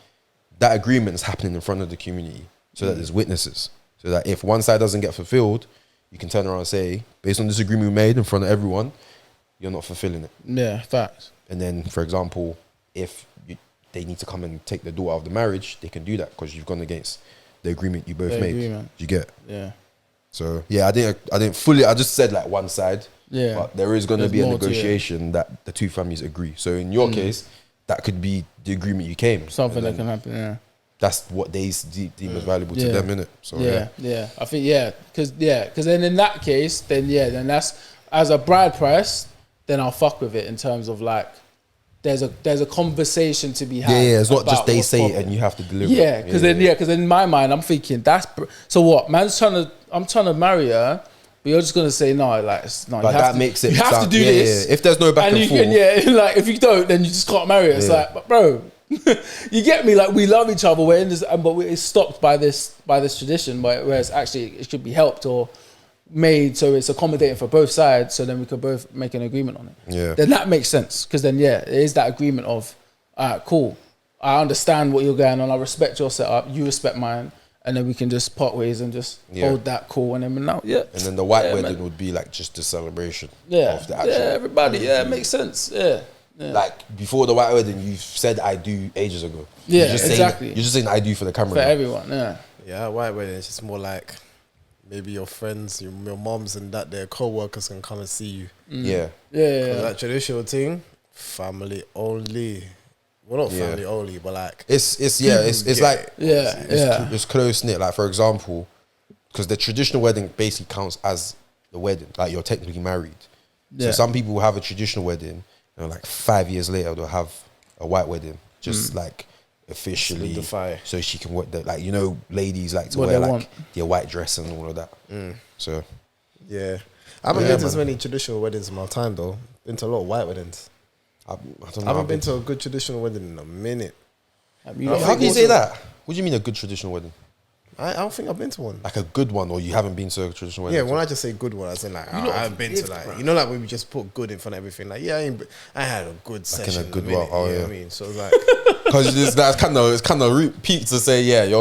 that agreement is happening in front of the community, so that there's witnesses, so that if one side doesn't get fulfilled, you can turn around and say, based on this agreement we made in front of everyone, you're not fulfilling it. Yeah, facts. And then, for example, if they need to come and take the daughter out of the marriage, they can do that because you've gone against the agreement you both made. You get? Yeah. So yeah, I didn't fully. I just said like one side. Yeah. But there is going to be a negotiation that the two families agree. So in your case, that could be the agreement you came. Something that can happen. Yeah. That's what they deem as valuable to them, innit? So yeah. I think because then in that case, then that's as a bride price. Then I'll fuck with it in terms of like, there's a conversation to be had. Yeah, it's not just they say it and you have to deliver. Yeah, because because in my mind I'm thinking so what? I'm trying to marry her, but you're just gonna say no, like no. But that makes it. You have to do this. Yeah. If there's no back and forth, like if you don't, then you just can't marry her. It's like, but bro, you get me? Like, we love each other. We're in this, but it's stopped by this tradition, whereas actually it should be helped or made so it's accommodating for both sides, so then we could both make an agreement on it. Yeah. Then that makes sense, because then it is that agreement of, all right, cool, I understand what you're going on, I respect your setup, you respect mine, and then we can just part ways and just hold that cool, and then now, And then the white wedding would be like just the celebration of the actual. Yeah, everybody, it makes sense. Yeah. Like before the white wedding, you said I do ages ago. Yeah, you're just saying I do for the camera. For everyone, Yeah, white wedding is just more like maybe your friends, your moms and that their co-workers can come and see you. Yeah. That traditional thing, family only. Well, not family only, but like it's close knit. Like, for example, because the traditional wedding basically counts as the wedding. Like, you're technically married. So some people will have a traditional wedding, and like 5 years later they'll have a white wedding, just like officially, so she can work. Like, you know, ladies like to wear like their white dress and all of that. So I haven't been to as many traditional weddings in my time though. Been to a lot of white weddings. I haven't been to a good traditional wedding in a minute. How can you say that? What do you mean a good traditional wedding? I don't think I've been to one. Like a good one, or you haven't been to a traditional wedding? Yeah, when I just say good one, I say like, I haven't been to like, you know, like when we just put good in front of everything. Like, I had a good session. Like a good one. Oh, yeah. I mean, so it's like, because it's kind of peak to say, I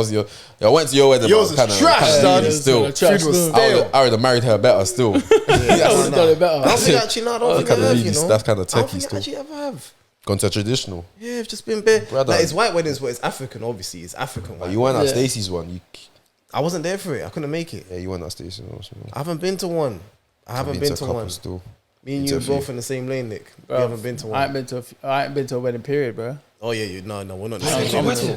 went to your wedding. Yours is trash, done. Still, food was stale. I would have married her better still. I would have done it better. I don't think actually, I don't think I have, you know. That's kind of techie I don't think still. I actually ever have. Gone to a traditional? Yeah, it's just been big. Like, it's white weddings, but it's African, obviously. It's African. You weren't at Stacey's one. I wasn't there for it. I couldn't make it. Yeah, you weren't at Stacey's one. I haven't been to one. I haven't been to one. Still. Me and you both in the same lane, Nick. Bro, we haven't been to one. I ain't been to a wedding period, bro. Oh yeah, no, we're not.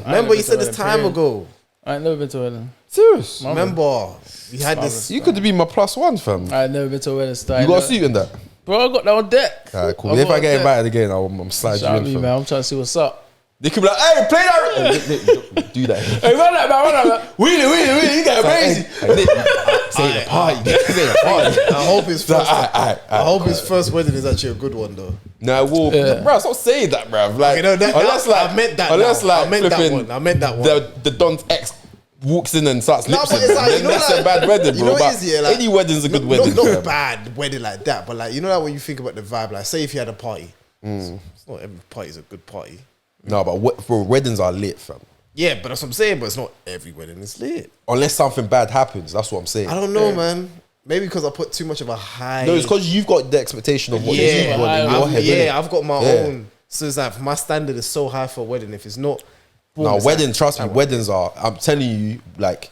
Remember, you said this time ago. I ain't never been to a wedding. Serious? Remember, we had this. You could be my +1, fam. I ain't never been to a wedding. You got a suit in that? Bro, I got that on deck. Alright, cool. If I get invited again, I'm sliding you in, man. I'm trying to see what's up. They could be like, hey, play that. They do that. Hey, run that, man. Wheelie, you got crazy. Say the party. Say the party. I hope his first. I hope his first wedding is actually a good one though. No, well, bro, stop saying that, bro. Like, unless like, I meant that. Unless like, I meant that one. I meant that one. The Don's ex walks in and starts lip but it's like, then that's a bad wedding, bro. What it is, like, any wedding's a good wedding. Not a bad wedding like that, but like, you know, like when you think about the vibe, like, say if you had a party, it's not every party is a good party. No, but bro, weddings are lit, fam. Yeah, but that's what I'm saying. But it's not every wedding is lit. Unless something bad happens, that's what I'm saying. I don't know, man. Maybe because I put too much of a high. No, it's because you've got the expectation of what you want in your head. Yeah, I've got my own. So it's like my standard is so high for a wedding. If it's not, no, wedding. Trust me, weddings are. I'm telling you, like,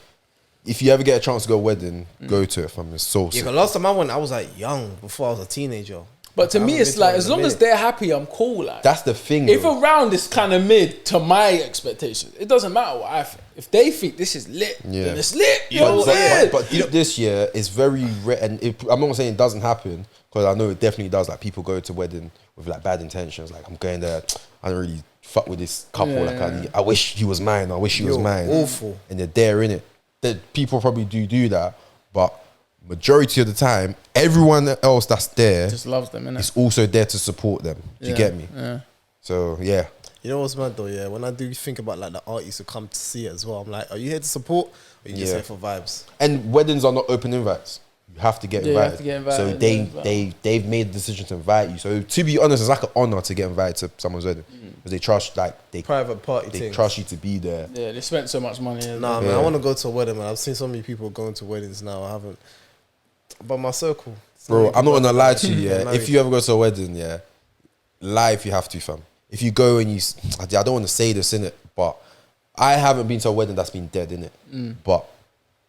if you ever get a chance to go to a wedding, go to it, fam. It's so sick. Yeah, last time I went, I was like young before I was a teenager. But to me, it's like, as long as they're happy, I'm cool. Like, that's the thing. If a round is kind of mid to my expectations, it doesn't matter what I think. If they think this is lit, then it's lit. You know what I'm saying? But this year is very rare, and I'm not saying it doesn't happen, because I know it definitely does. Like, people go to wedding with like bad intentions. Like, I'm going there, I don't really fuck with this couple. Like, I wish he was mine. I wish he was mine. Awful. And they're there in it. That people probably do that, but majority of the time, everyone else that's there just loves them, innit? Is also there to support them. Do you get me? Yeah. So yeah. You know what's mad though? Yeah, when I do think about like the artists who come to see it as well, I'm like, are you here to support, or are you just here for vibes? And weddings are not open invites. You have to get invited. You have to get invited. So they've made the decision to invite you. So to be honest, it's like an honor to get invited to someone's wedding, because they trust, like, they private party. They trust you to be there. Yeah, they spent so much money. Nah, man, I want to go to a wedding, man. I've seen so many people going to weddings now. I haven't. But my circle, bro, I'm not gonna lie to you. Yeah, if you ever go to a wedding, yeah, lie if you have to, fam. If you go and I don't want to say this in it, but I haven't been to a wedding that's been dead in it. But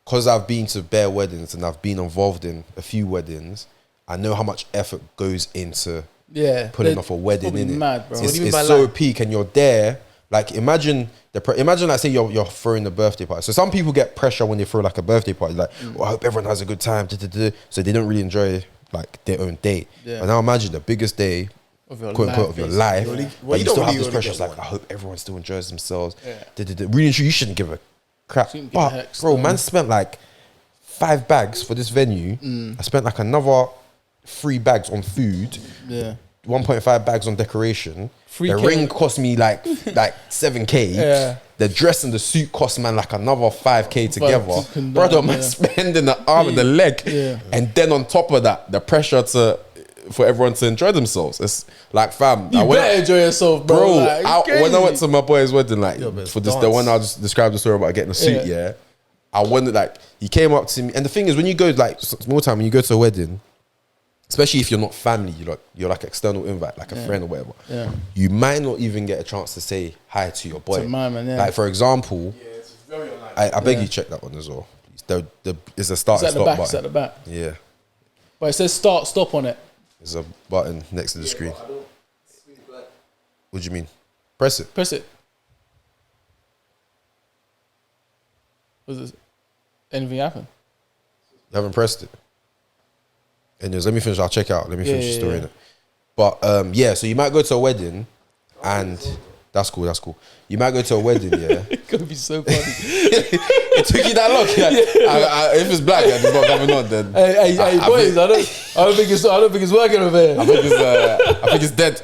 because I've been to bare weddings and I've been involved in a few weddings, I know how much effort goes into putting off a wedding in it. Mad, bro. It's so peak, and you're there. Like, imagine like, say you're throwing a birthday party. So some people get pressure when they throw like a birthday party, like, I hope everyone has a good time, so they don't really enjoy like their own day. But now imagine the biggest day, quote unquote, of your life, but you still have this pressure. It's like, I hope everyone still enjoys themselves. Really and truly, you shouldn't give a crap. But bro, man spent like 5 bags for this venue. I spent like another 3 bags on food. 1.5 bags on decoration. The ring cost me like 7K. The dress and the suit cost, man, like another 5K together. Brother, man, spending the arm and the leg. And then on top of that, the pressure for everyone to enjoy themselves. It's like, fam, you better enjoy yourself, bro. Like, when I went to my boy's wedding, like, for this, the one I just described the story about getting a suit, I wondered, like, he came up to me. And the thing is, when you go, like, small time, when you go to a wedding, especially if you're not family, you're like external invite, like a friend or whatever. You might not even get a chance to say hi to your boy. Like, for example, it's very unlikely. I beg you check that one as well. It's a start and stop button. It's at the back. Yeah. But it says start, stop on it. There's a button next to the screen. What do you mean? Press it. Press it. Was anything happen? You haven't pressed it. Anyways, let me finish. I'll check out. Let me finish the story in it. But so you might go to a wedding, and that's cool. You might go to a wedding, It's gonna be so funny. It took you that long. If it's black, it's not coming on. Then hey, boys, I don't think it's working over here. I think it's dead.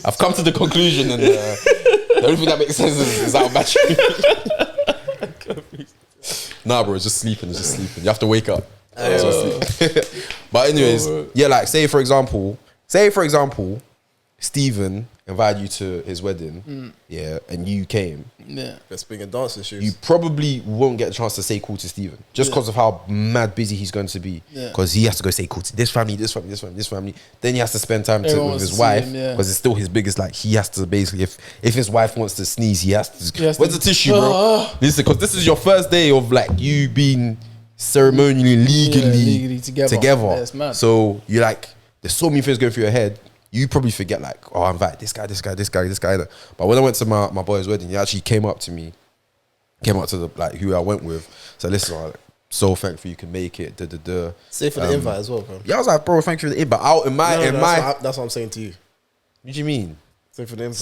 I've come to the conclusion, and the only thing that makes sense is out of battery. Nah, bro, it's just sleeping. You have to wake up. But anyways, like, say for example, Stephen invited you to his wedding, and you came. Let's bring a dancing shoes. You probably won't get a chance to say cool to Stephen, just because of how mad busy he's going to be. Because he has to go say cool to this family. Then he has to spend time with his wife, because it's still his biggest. Like, he has to basically, if his wife wants to sneeze, he has to. Where's the tissue, bro? Listen, because this is your first day of like you being ceremonially, legally together. Yeah, so you're like, there's so many things going through your head. You probably forget, like, oh, I invite this guy. But when I went to my boy's wedding, he actually came up to the, like, who I went with. So listen, I'm so thankful you can make it. Say for the invite as well, bro. Yeah, I was like, bro, thank you for the invite. That's what I'm saying to you. What do you mean? Say for the invite.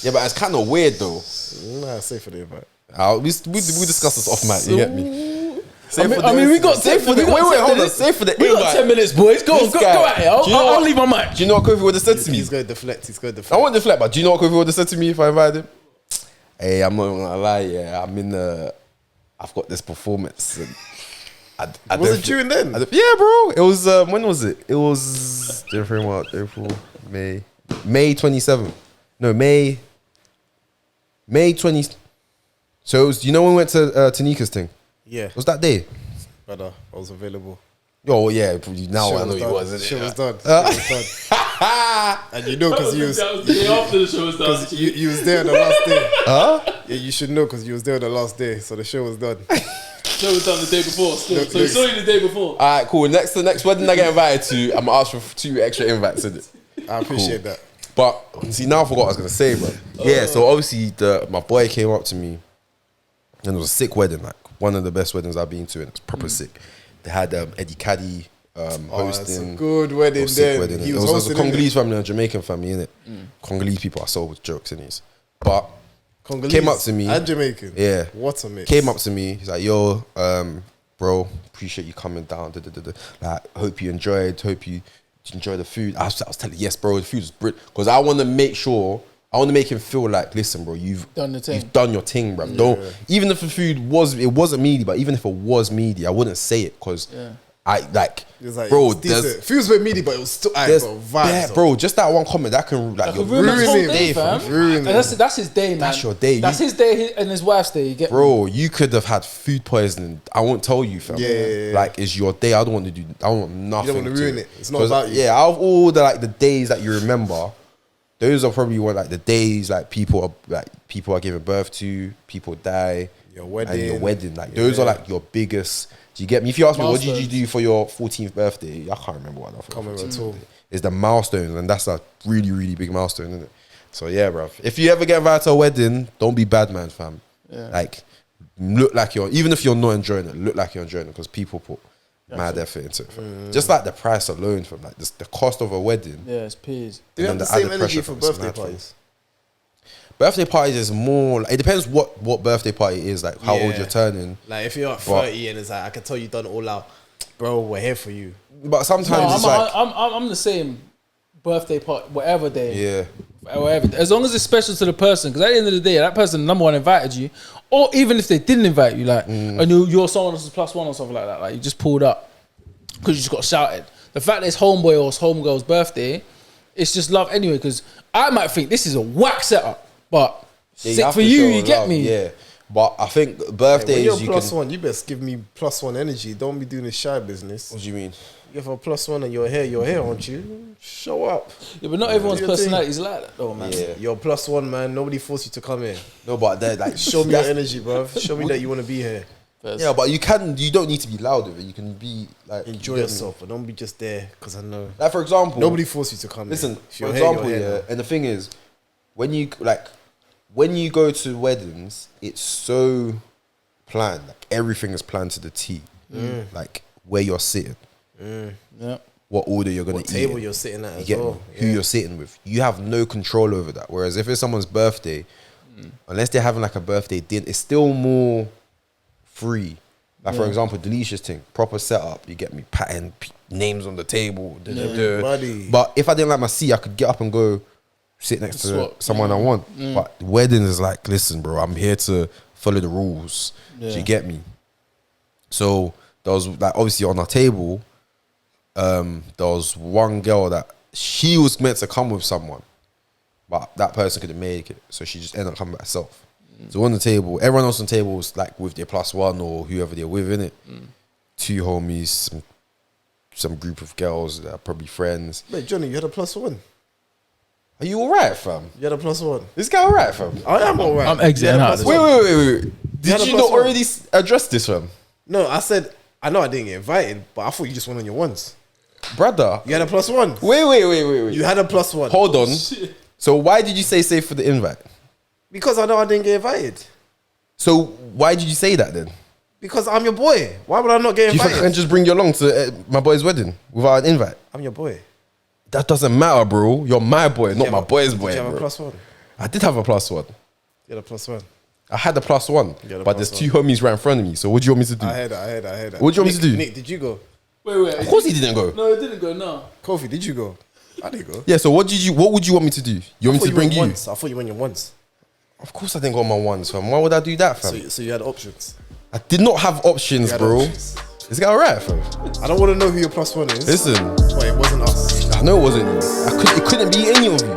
Yeah, but it's kind of weird though. Nah, safe for the invite. We discuss this off mic. You get me? I mean, we got safe for the hold on. Safe for the we got 10 minutes, boys. Go at it. I'll leave my mic. Do you know what Kofi would have said to me? He's going to deflect. I won't deflect, but do you know what Kofi would have said to me if I invited him? Hey, I'm not gonna lie. Yeah, I've got this performance. And was it June then? Yeah, bro. It was. When was it? It was April, May 27th. No, May 20. So it was. You know when we went to Tanika's thing? Yeah. It was that day. Brother, I was available. Oh yeah, now I know he was. Shit was done. And you know because you was That was the day after the show was done. you was there on the last day. Huh? Yeah, you should know because you was there on the last day, so the show was done. Show was done the day before. Still. So he saw you the day before. All right, cool. The next wedding I get invited to, I'm gonna ask for 2 extra invites in it. I appreciate that. But see, now I forgot what I was gonna say, bro. Yeah, so obviously my boy came up to me, and it was a sick wedding, like one of the best weddings I've been to, and it's proper sick. They had Eddie Caddy hosting. That's a good wedding. Then wedding. he It was a Congolese family and a Jamaican family, innit? Congolese people are so with jokes in these, but Congolese came up to me and Jamaican. Yeah, what a mix. Came up to me. He's like, "Yo, bro, appreciate you coming down. Like, hope you enjoyed. Hope you enjoy the food." I was telling, yes, bro, the food was brilliant because I want to make sure. I want to make him feel like, listen, bro, you've done your thing, bro. Don't even if the food wasn't meaty, but even if it was meaty, I wouldn't say it because I like, bro. Feels a bit meaty, but it was still vibes, bro. Just that one comment that can ruin his whole day, fam. That's his day, man. That's your day. That's his day and his wife's day. You get bro. You could have had food poisoning. I won't tell you, fam. Yeah. Like it's your day. I don't want to do. I want nothing. You don't want to ruin it. It's not about you. Yeah, out of all the days that you remember, those are probably the days like people are giving birth to, people die, your wedding. Like those are like your biggest. Do you get me? If you ask me, what did you do for your 14th birthday? I can't remember what I did. Can't remember at all. It's the milestones, and that's a really, really big milestone, isn't it? So yeah, bro. If you ever get invited to a wedding, don't be bad man, fam. Yeah. Like look like even if you're not enjoying it, look like you're enjoying it because people put mad effort into it. Just like the price alone, from like the cost of a wedding. Yeah, it's peas. Do you have the same energy for birthday parties? Birthday parties is more. Like, it depends what birthday party is. Like how old you're turning. Like if you're at 30 and it's like I can tell you done all out, bro. We're here for you. But sometimes I'm the same birthday party, whatever day. Yeah. Whatever. As long as it's special to the person, because at the end of the day, that person number one invited you, or even if they didn't invite you, like and you're someone else's +1 or something like that, like you just pulled up because you just got shouted. The fact that it's homeboy or it's homegirl's birthday, it's just love anyway. Because I might think this is a whack setup. But sick for you get me? Yeah. But I think birthdays, when you're +1, you best give me +1 energy. Don't be doing this shy business. What do you mean? If I'm +1 and you're here, aren't you? Show up. Yeah, but not everyone's personality is like that though, man. Yeah. You're +1, man. Nobody forced you to come here. No, but they're like, show me your energy, bro. Show me that you want to be here. Yeah, but you don't need to be loud with it. You can be like enjoy yourself, but don't be just there because I know. Like for example, nobody forced you to come. Listen, for example, and the thing is, when you go to weddings, it's so planned. Like everything is planned to the T. Like where you're sitting, what order you're gonna eat, what table you're sitting at, as well. Who you're sitting with. You have no control over that. Whereas if it's someone's birthday, unless they're having like a birthday dinner, it's still more free. Like for example, Delicious thing, proper setup. You get me patting names on the table. But if I didn't like my seat, I could get up and go sit next to someone I want. But weddings is like, listen, bro, I'm here to follow the rules. Do you get me? So there was like obviously on our table, there was one girl that she was meant to come with someone, but that person couldn't make it, so she just ended up coming by herself. So on the table, everyone else on the table was like with their +1 or whoever they're with, innit? 2 homies, some group of girls that are probably friends. Wait, Jonny, you had a +1. Are you alright, fam? You had a +1. This guy alright, fam? I am alright. I'm exiting out. Wait. Did you not already address this, fam? No, I said, I know I didn't get invited, but I thought you just went on your ones. Brother. You had a +1. Wait. You had a +1. Hold on. So why did you say safe for the invite? Because I know I didn't get invited. So why did you say that then? Because I'm your boy. Why would I not get Do you invited? think I can just bring you along to my boy's wedding without an invite? I'm your boy. That doesn't matter, bro. You're my boy, not my boy's boy. Did you have bro. a +1? I did have a +1. You had a +1. I had a +1, Yeah, the but there's +1. 2 homies right in front of me. So what do you want me to do? I heard that. What do you want me to do? Nick, did you go? Wait. Of course he didn't go. No, it didn't go. No. Kofi, did you go? I didn't go. Yeah. So what would you want me to do? You want me to bring you? Once. I thought you went your once. Of course I didn't go on my ones, fam. Why would I do that, fam? So you had options. I did not have options, You had bro. options. Is this guy alright, fam? I don't want to know who your +1 is. Listen, But it wasn't us. I know it wasn't you. It couldn't be any of you.